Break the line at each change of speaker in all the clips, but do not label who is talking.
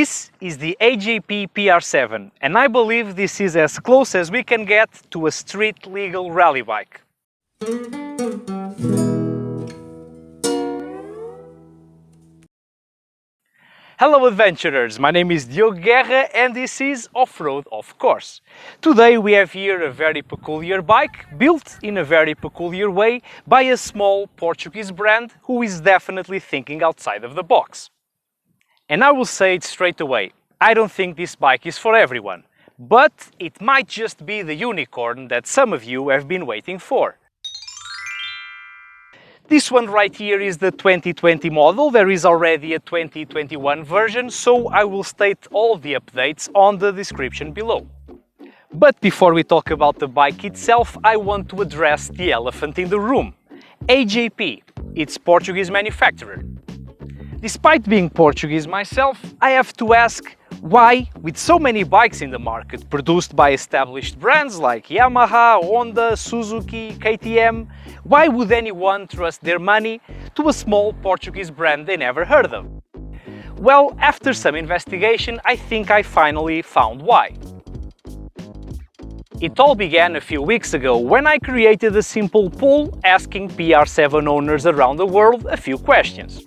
This is the AJP PR7, and I believe this is as close as we can get to a street legal rally bike. Hello adventurers, my name is Diogo Guerra and this is OFFroad-OFFcourse. Today we have here a very peculiar bike, built in a very peculiar way by a small Portuguese brand who is definitely thinking outside of the box. And I will say it straight away, I don't think this bike is for everyone, but it might just be the unicorn that some of you have been waiting for. This one right here is the 2020 model, there is already a 2021 version, so I will state all the updates on the description below. But before we talk about the bike itself, I want to address the elephant in the room. AJP, its Portuguese manufacturer. Despite being Portuguese myself, I have to ask why, with so many bikes in the market produced by established brands like Yamaha, Honda, Suzuki, KTM, why would anyone trust their money to a small Portuguese brand they never heard of? Well, after some investigation, I think I finally found why. It all began a few weeks ago when I created a simple poll asking PR7 owners around the world a few questions.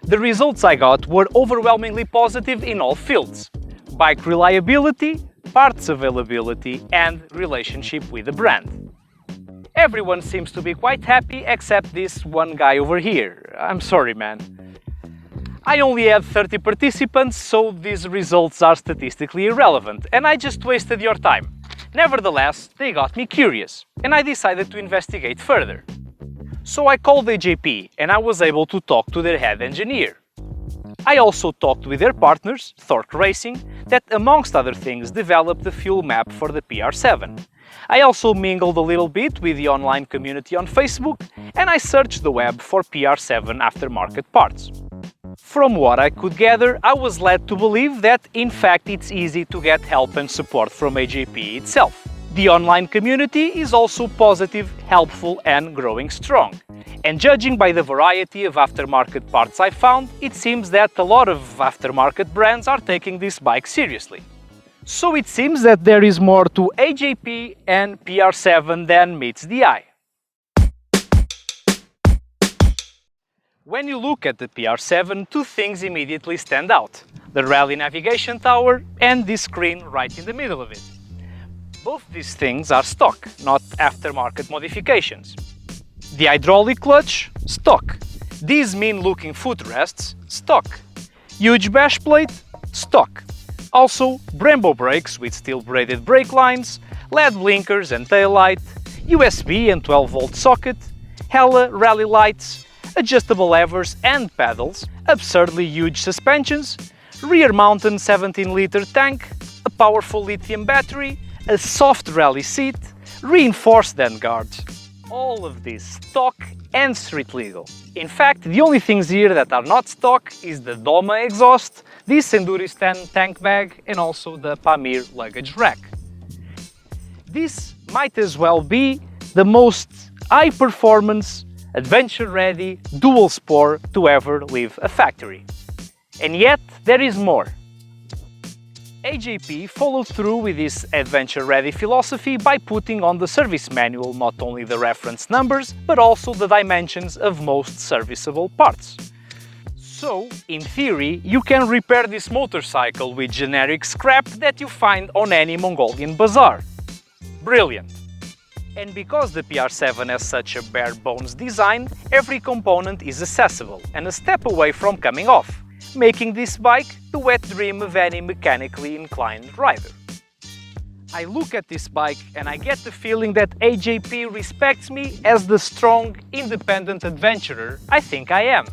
The results I got were overwhelmingly positive in all fields: bike reliability, parts availability and relationship with the brand. Everyone seems to be quite happy except this one guy over here. I'm sorry, man. I only had 30 participants, so these results are statistically irrelevant and I just wasted your time. Nevertheless, they got me curious and I decided to investigate further. So I called AJP and I was able to talk to their head engineer. I also talked with their partners, Torque Racing, that amongst other things developed the fuel map for the PR7. I also mingled a little bit with the online community on Facebook and I searched the web for PR7 aftermarket parts. From what I could gather, I was led to believe that in fact it's easy to get help and support from AJP itself. The online community is also positive, helpful and growing strong. And judging by the variety of aftermarket parts I found, it seems that a lot of aftermarket brands are taking this bike seriously. So it seems that there is more to AJP and PR7 than meets the eye. When you look at the PR7, two things immediately stand out: the rally navigation tower and this screen right in the middle of it. Both these things are stock, not aftermarket modifications. The hydraulic clutch, stock. These mean-looking footrests, stock. Huge bash plate, stock. Also, Brembo brakes with steel braided brake lines, LED blinkers and taillight, USB and 12-volt socket, Hella rally lights, adjustable levers and pedals, absurdly huge suspensions, rear-mounted 17-liter tank, a powerful lithium battery, a soft rally seat, reinforced end guards. All of this stock and street legal. In fact, the only things here that are not stock is the Doma exhaust, this Enduristan tank bag and also the Pamir luggage rack. This might as well be the most high-performance, adventure-ready dual sport to ever leave a factory. And yet, there is more. AJP followed through with this adventure-ready philosophy by putting on the service manual not only the reference numbers, but also the dimensions of most serviceable parts. So, in theory, you can repair this motorcycle with generic scrap that you find on any Mongolian bazaar. Brilliant! And because the PR7 has such a bare-bones design, every component is accessible and a step away from coming off, making this bike the wet dream of any mechanically inclined rider. I look at this bike and I get the feeling that AJP respects me as the strong, independent adventurer I think I am.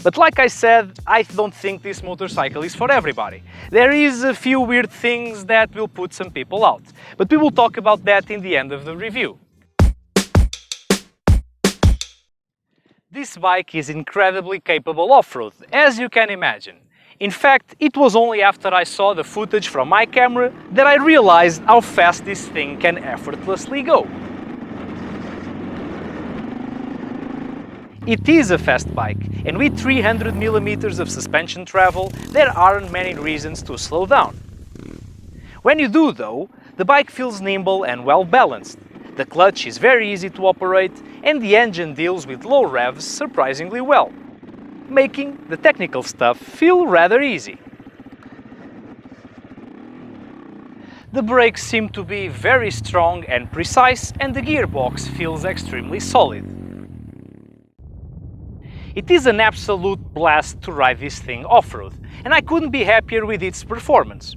But like I said, I don't think this motorcycle is for everybody. There is a few weird things that will put some people out, but we will talk about that in the end of the review. This bike is incredibly capable off-road, as you can imagine. In fact, it was only after I saw the footage from my camera that I realized how fast this thing can effortlessly go. It is a fast bike, and with 300 mm of suspension travel, there aren't many reasons to slow down. When you do though, the bike feels nimble and well balanced. The clutch is very easy to operate, and the engine deals with low revs surprisingly well, making the technical stuff feel rather easy. The brakes seem to be very strong and precise, and the gearbox feels extremely solid. It is an absolute blast to ride this thing off-road, and I couldn't be happier with its performance.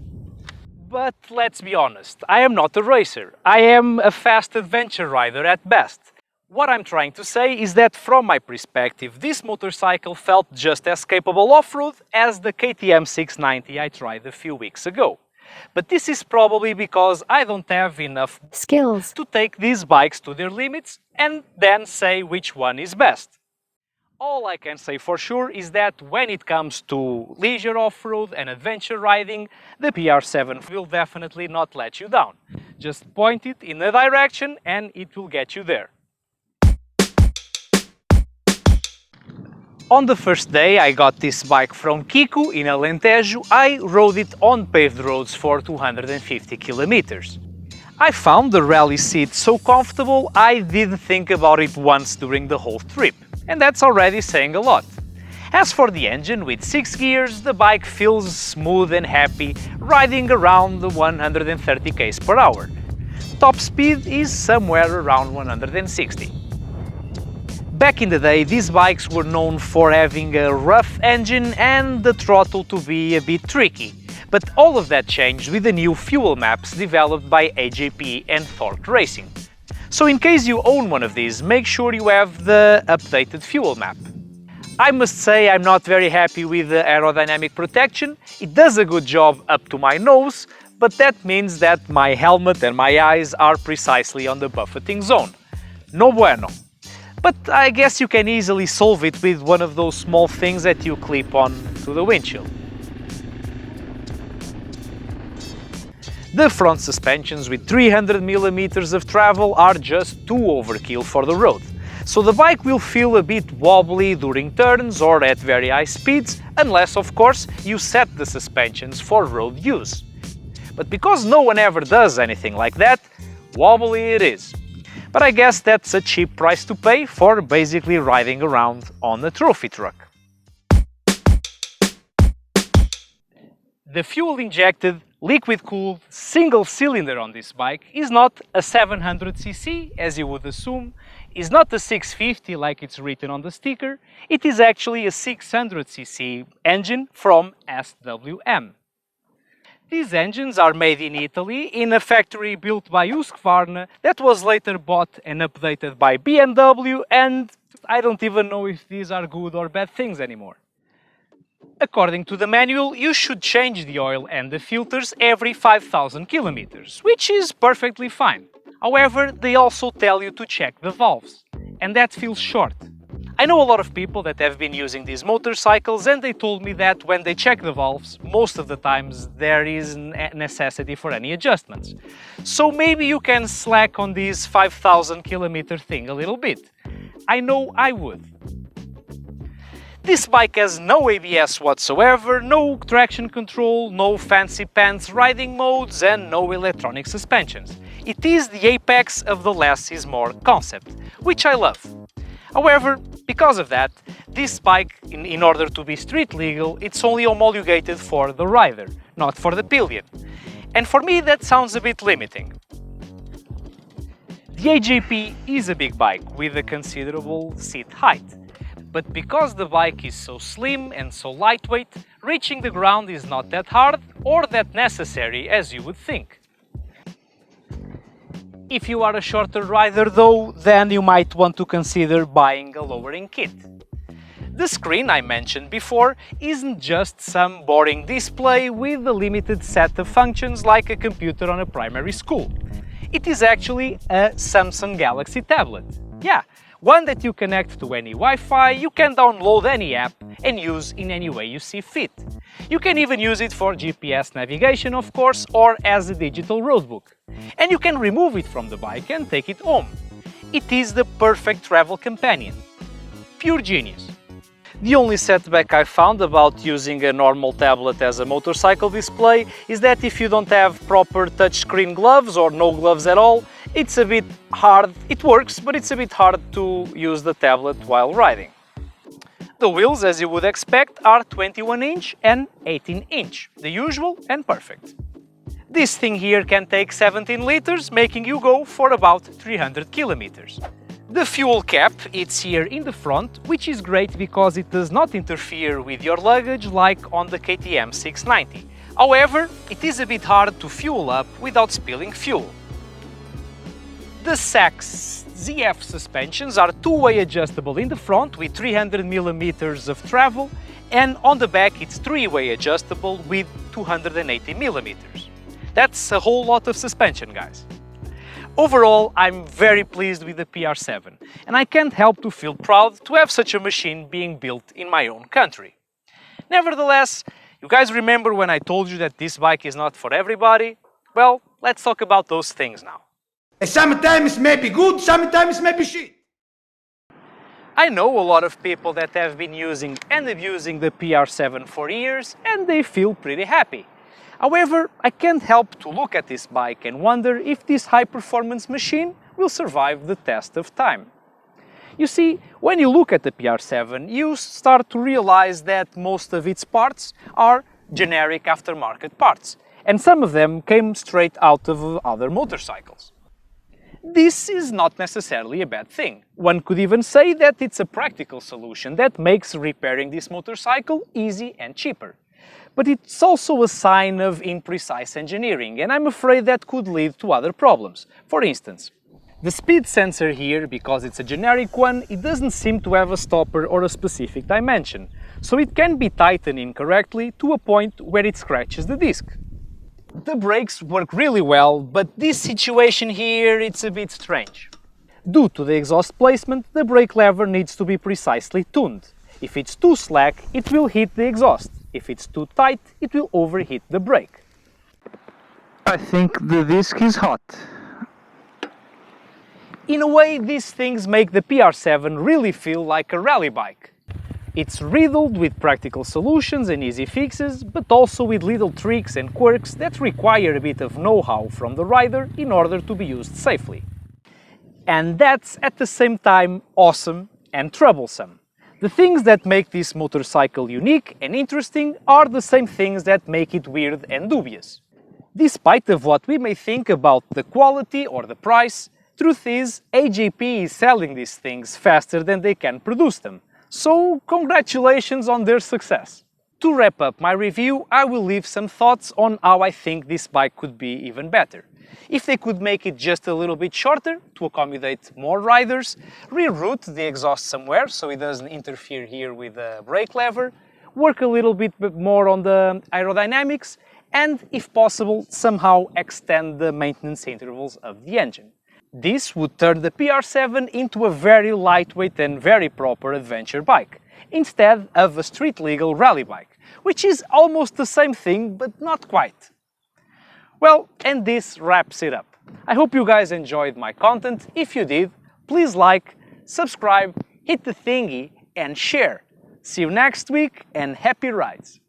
But let's be honest, I am not a racer. I am a fast adventure rider at best. What I'm trying to say is that from my perspective, this motorcycle felt just as capable off-road as the KTM 690 I tried a few weeks ago. But this is probably because I don't have enough skills to take these bikes to their limits and then say which one is best. All I can say for sure is that when it comes to leisure off-road and adventure riding, the PR7 will definitely not let you down. Just point it in a direction and it will get you there. On the first day I got this bike from Kiko in Alentejo, I rode it on paved roads for 250 kilometers. I found the rally seat so comfortable I didn't think about it once during the whole trip. And that's already saying a lot. As for the engine, with 6 gears, the bike feels smooth and happy, riding around the 130 km per hour. Top speed is somewhere around 160. Back in the day, these bikes were known for having a rough engine and the throttle to be a bit tricky. But all of that changed with the new fuel maps developed by AJP and Torque Racing. So in case you own one of these, make sure you have the updated fuel map. I must say I'm not very happy with the aerodynamic protection. It does a good job up to my nose, but that means that my helmet and my eyes are precisely on the buffeting zone. No bueno. But I guess you can easily solve it with one of those small things that you clip on to the windshield. The front suspensions with 300 mm of travel are just too overkill for the road, so the bike will feel a bit wobbly during turns or at very high speeds, unless of course you set the suspensions for road use. But because no one ever does anything like that, wobbly it is. But I guess that's a cheap price to pay for basically riding around on a trophy truck. The fuel-injected, liquid-cooled, single-cylinder on this bike is not a 700cc, as you would assume, is not a 650 like it's written on the sticker, it is actually a 600cc engine from SWM. These engines are made in Italy in a factory built by Husqvarna that was later bought and updated by BMW, and I don't even know if these are good or bad things anymore. According to the manual, you should change the oil and the filters every 5,000 kilometers, which is perfectly fine. However, they also tell you to check the valves, and that feels short. I know a lot of people that have been using these motorcycles and they told me that when they check the valves, most of the times there is a necessity for any adjustments. So maybe you can slack on this 5,000 kilometer thing a little bit. I know I would. This bike has no ABS whatsoever, no traction control, no fancy pants riding modes and no electronic suspensions. It is the apex of the less is more concept, which I love. However, because of that, this bike, in order to be street legal, it's only homologated for the rider, not for the pillion. And for me that sounds a bit limiting. The AJP is a big bike with a considerable seat height. But because the bike is so slim and so lightweight, reaching the ground is not that hard or that necessary as you would think. If you are a shorter rider though, then you might want to consider buying a lowering kit. The screen I mentioned before isn't just some boring display with a limited set of functions like a computer on a primary school. It is actually a Samsung Galaxy tablet. Yeah, one that you connect to any Wi-Fi, you can download any app and use in any way you see fit. You can even use it for GPS navigation, of course, or as a digital roadbook. And you can remove it from the bike and take it home. It is the perfect travel companion. Pure genius. The only setback I found about using a normal tablet as a motorcycle display is that if you don't have proper touchscreen gloves or no gloves at all, it's a bit hard. It works, but it's a bit hard to use the tablet while riding. The wheels, as you would expect, are 21-inch and 18-inch, the usual and perfect. This thing here can take 17 liters, making you go for about 300 kilometers. The fuel cap, it's here in the front, which is great because it does not interfere with your luggage like on the KTM 690. However, it is a bit hard to fuel up without spilling fuel. The Sachs ZF suspensions are two-way adjustable in the front with 300 mm of travel, and on the back it's three-way adjustable with 280 mm. That's a whole lot of suspension, guys. Overall, I'm very pleased with the PR7, and I can't help to feel proud to have such a machine being built in my own country. Nevertheless, you guys remember when I told you that this bike is not for everybody? Well, let's talk about those things now.
Sometimes may be good, sometimes may be shit.
I know a lot of people that have been using and abusing the PR7 for years, and they feel pretty happy. However, I can't help to look at this bike and wonder if this high-performance machine will survive the test of time. You see, when you look at the PR7, you start to realize that most of its parts are generic aftermarket parts, and some of them came straight out of other motorcycles. This is not necessarily a bad thing. One could even say that it's a practical solution that makes repairing this motorcycle easy and cheaper. But it's also a sign of imprecise engineering, and I'm afraid that could lead to other problems. For instance, the speed sensor here, because it's a generic one, it doesn't seem to have a stopper or a specific dimension, so it can be tightened incorrectly to a point where it scratches the disc. The brakes work really well, but this situation here, it's a bit strange. Due to the exhaust placement, the brake lever needs to be precisely tuned. If it's too slack, it will hit the exhaust. If it's too tight, it will overheat the brake.
I think the disc is hot.
In a way, these things make the PR7 really feel like a rally bike. It's riddled with practical solutions and easy fixes, but also with little tricks and quirks that require a bit of know-how from the rider in order to be used safely. And that's at the same time awesome and troublesome. The things that make this motorcycle unique and interesting are the same things that make it weird and dubious. Despite of what we may think about the quality or the price, truth is, AJP is selling these things faster than they can produce them. So, congratulations on their success! To wrap up my review, I will leave some thoughts on how I think this bike could be even better. If they could make it just a little bit shorter to accommodate more riders, reroute the exhaust somewhere so it doesn't interfere here with the brake lever, work a little bit more on the aerodynamics, and, if possible, somehow extend the maintenance intervals of the engine. This would turn the PR7 into a very lightweight and very proper adventure bike, instead of a street-legal rally bike, which is almost the same thing, but not quite. Well, and this wraps it up. I hope you guys enjoyed my content. If you did, please like, subscribe, hit the thingy, and share. See you next week, and happy rides!